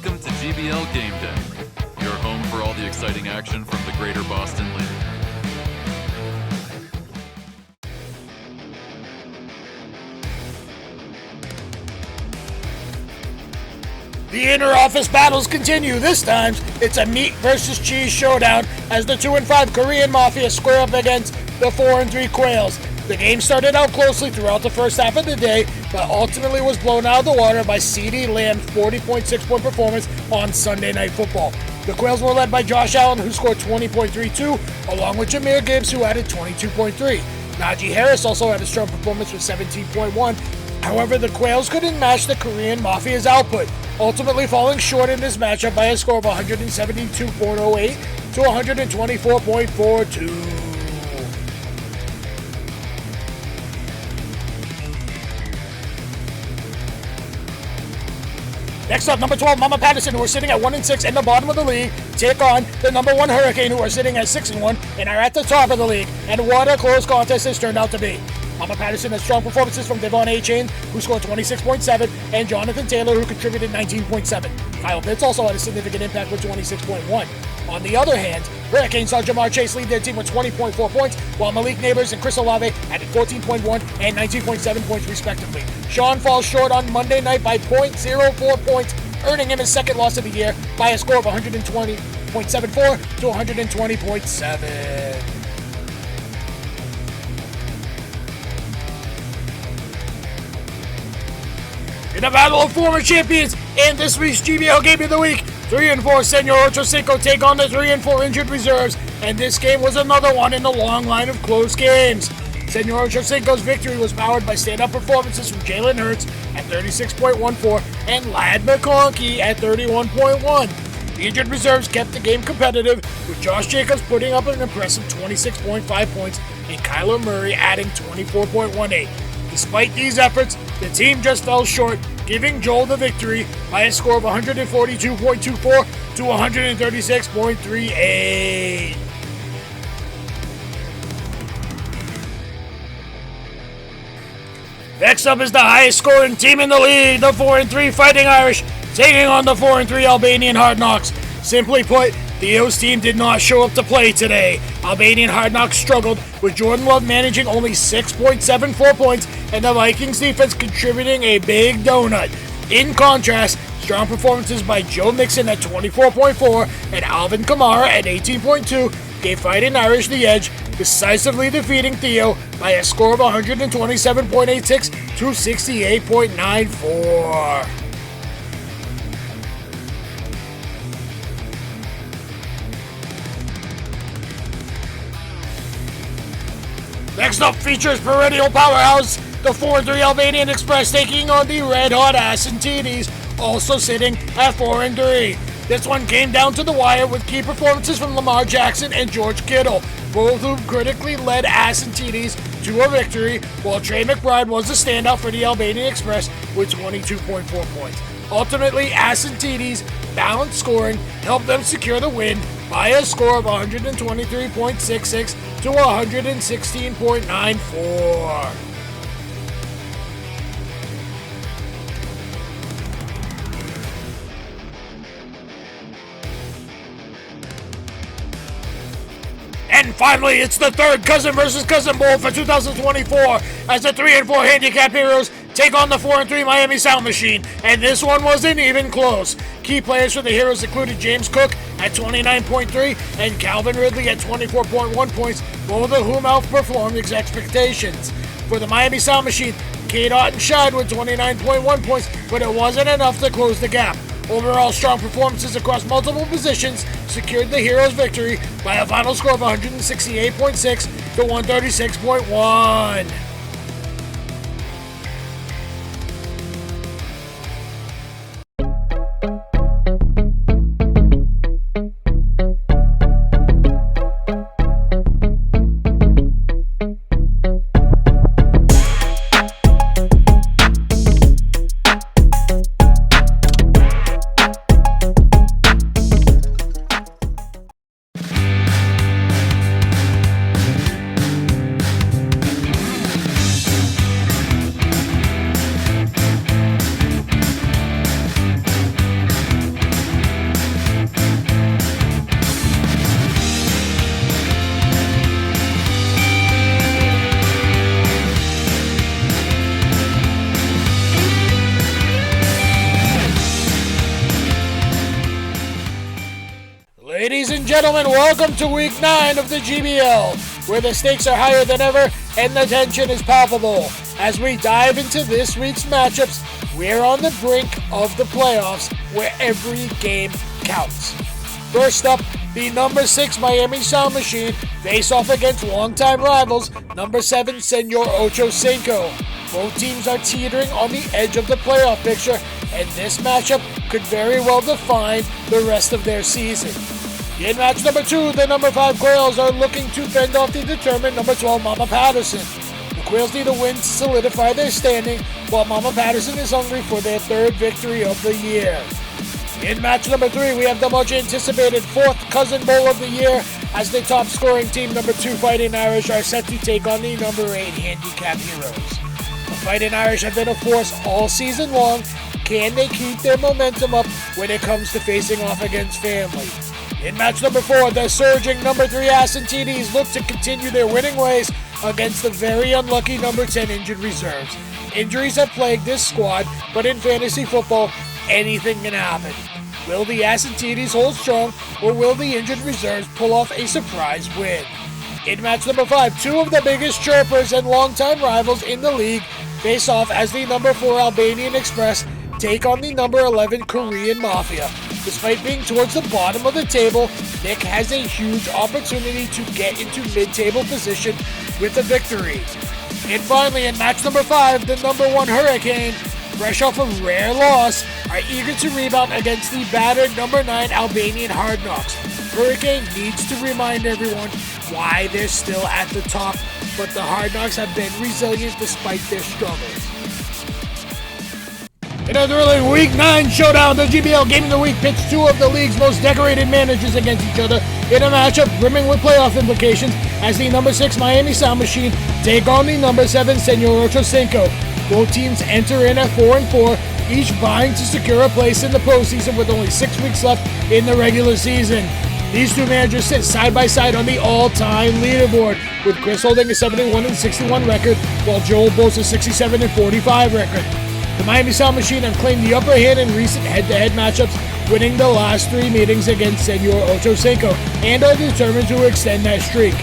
Welcome to GBL GameDay, your home for all the exciting action from the Greater Boston League. The inter-office battles continue. This time, it's a meat versus cheese showdown as the 2-5 Korean Mafia square up against the 4-3 Quails. The game started out closely throughout the first half of the day, but ultimately was blown out of the water by CeeDee Lamb's 40.6-point performance on Sunday Night Football. The Quails were led by Josh Allen, who scored 20.32, along with Jahmyr Gibbs, who added 22.3. Najee Harris also had a strong performance with 17.1. However, the Quails couldn't match the Korean Mafia's output, ultimately falling short in this matchup by a score of 172.08 to 124.42. Next up, number 12, Mama Patterson, who are sitting at 1-6 in the bottom of the league, take on the number 1 Hurricane, who are sitting at 6-1 and are at the top of the league. And what a close contest this turned out to be. Mama Patterson had strong performances from Devon Achane, who scored 26.7, and Jonathan Taylor, who contributed 19.7. Kyle Pitts also had a significant impact with 26.1. On the other hand, Hurricane saw Jamar Chase lead their team with 20.4 points, while Malik Neighbors and Chris Olave added 14.1 and 19.7 points respectively. Sean falls short on Monday night by 0.04 points, earning him his second loss of the year by a score of 120.74 to 120.7. In a battle of former champions and this week's GBL Game of the Week, 3-4 Senor Ocho Cinco take on the 3-4 injured reserves, and this game was another one in the long line of close games. Senor Ocho Cinco's victory was powered by stand-up performances from Jalen Hurts at 36.14 and Ladd McConkey at 31.1. The injured reserves kept the game competitive, with Josh Jacobs putting up an impressive 26.5 points and Kyler Murray adding 24.18. Despite these efforts, the team just fell short, giving Joel the victory by a score of 142.24 to 136.38. Next up is the highest scoring team in the league, the 4-3 Fighting Irish, taking on the 4-3 Albanian Hard Knocks. Simply put, Theo's team did not show up to play today. Albanian Hard Knocks struggled, with Jordan Love managing only 6.74 points and the Vikings defense contributing a big donut. In contrast, strong performances by Joe Mixon at 24.4 and Alvin Kamara at 18.2 gave Fighting Irish the edge, decisively defeating Theo by a score of 127.86 to 68.94. Next up features perennial powerhouse, the 4-3 Albanian Express taking on the red-hot Asantidis, also sitting at 4-3. This one came down to the wire with key performances from Lamar Jackson and George Kittle, both who critically led Asantidis to a victory, while Trey McBride was the standout for the Albanian Express with 22.4 points. Ultimately, Asantidis' balanced scoring helped them secure the win by a score of 123.66 to 116.94. And finally, it's the third cousin versus cousin bowl for 2024 as the 3-4 handicap heroes take on the 4-3 Miami Sound Machine, and this one wasn't even close. Key players for the heroes included James Cook at 29.3 and Calvin Ridley at 24.1 points, both of whom outperformed his expectations. For the Miami Sound Machine, Cade Otton shied with 29.1 points, but it wasn't enough to close the gap. Overall, strong performances across multiple positions secured the Heroes' victory by a final score of 168.6 to 136.1. gentlemen, welcome to Week 9 of the GBL, where the stakes are higher than ever and the tension is palpable. As we dive into this week's matchups, we're on the brink of the playoffs, where every game counts. First up, the number 6 Miami Sound Machine face off against longtime rivals, number 7 Senor Ocho Cinco. Both teams are teetering on the edge of the playoff picture, and this matchup could very well define the rest of their season. In match number 2, the number 5 Quails are looking to fend off the determined number 12 Mama Patterson. The Quails need a win to solidify their standing, while Mama Patterson is hungry for their 3rd victory of the year. In match number 3, we have the much anticipated 4th Cousin Bowl of the year, as the top scoring team number 2 Fighting Irish are set to take on the number 8 Handicap Heroes. The Fighting Irish have been a force all season long. Can they keep their momentum up when it comes to facing off against family? In match number 4, the surging number 3 Ascentides look to continue their winning ways against the very unlucky number 10 injured reserves. Injuries have plagued this squad, but in fantasy football, anything can happen. Will the Ascentides hold strong, or will the injured reserves pull off a surprise win? In match number 5, 2 of the biggest chirpers and longtime rivals in the league face off as the number 4 Albanian Express take on the number 11 Korean Mafia. Despite being towards the bottom of the table, Nick has a huge opportunity to get into mid-table position with a victory. And finally, in match number 5, the number 1 Hurricane, fresh off a rare loss, are eager to rebound against the battered number 9 Albanian Hard Knocks. Hurricane needs to remind everyone why they're still at the top, but the Hard Knocks have been resilient despite their struggles. In a thrilling Week 9 showdown, the GBL Game of the Week pits 2 of the league's most decorated managers against each other in a matchup brimming with playoff implications as the number 6 Miami Sound Machine take on the number 7 Senor Ocho Cinco. Both teams enter in at 4-4, each vying to secure a place in the postseason with only 6 weeks left in the regular season. These 2 managers sit side by side on the all-time leaderboard, with Chris holding a 71-61 record, while Joel boasts a 67-45 record. The Miami Sound Machine have claimed the upper hand in recent head-to-head matchups, winning the last 3 meetings against Senor Ocho Cinco, and are determined to extend that streak.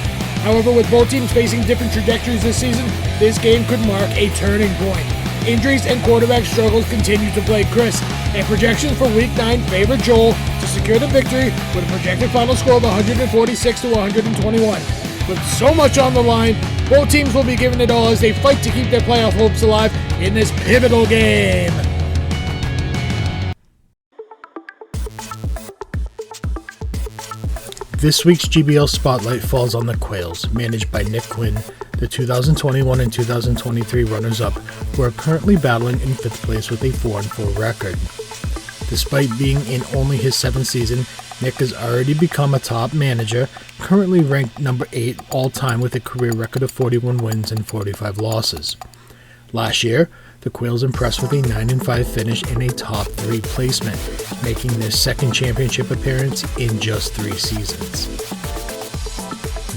However, with both teams facing different trajectories this season, this game could mark a turning point. Injuries and quarterback struggles continue to plague Chris, and projections for Week 9 favor Joel to secure the victory with a projected final score of 146-121. With so much on the line, both teams will be giving it all as they fight to keep their playoff hopes alive in this pivotal game. This week's GBL Spotlight falls on the Quails, managed by Nick Quinn, the 2021 and 2023 runners-up, who are currently battling in 5th place with a 4-4 record. Despite being in only his 7th season, Nick has already become a top manager, currently ranked number 8 all-time with a career record of 41 wins and 45 losses. Last year, the Quails impressed with a 9-5 finish in a top 3 placement, making their 2nd championship appearance in just 3 seasons.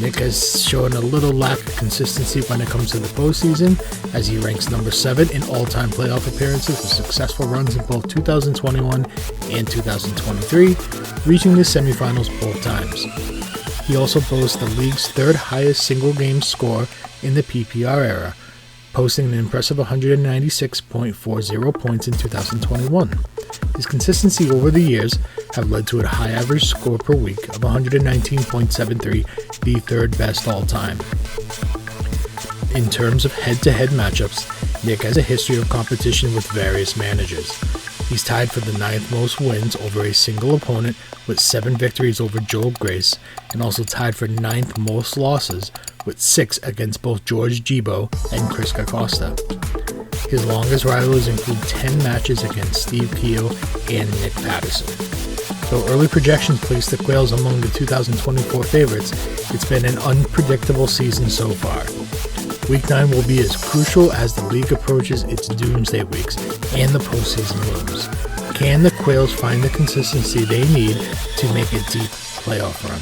Nick has shown a little lack of consistency when it comes to the postseason, as he ranks number 7 in all-time playoff appearances with successful runs in both 2021 and 2023, reaching the semifinals both times. He also boasts the league's 3rd highest single-game score in the PPR era, posting an impressive 196.40 points in 2021. His consistency over the years have led to a high average score per week of 119.73, the 3rd best all time. In terms of head-to-head matchups, Nick has a history of competition with various managers. He's tied for the 9th most wins over a single opponent with 7 victories over Joel Grace, and also tied for 9th most losses with 6 against both George Gibo and Chris Acosta. His longest rivals include 10 matches against Steve Keogh and Nick Patterson. Though early projections place the Quails among the 2024 favorites, it's been an unpredictable season so far. Week 9 will be as crucial as the league approaches its doomsday weeks and the postseason looms. Can the Quails find the consistency they need to make a deep playoff run?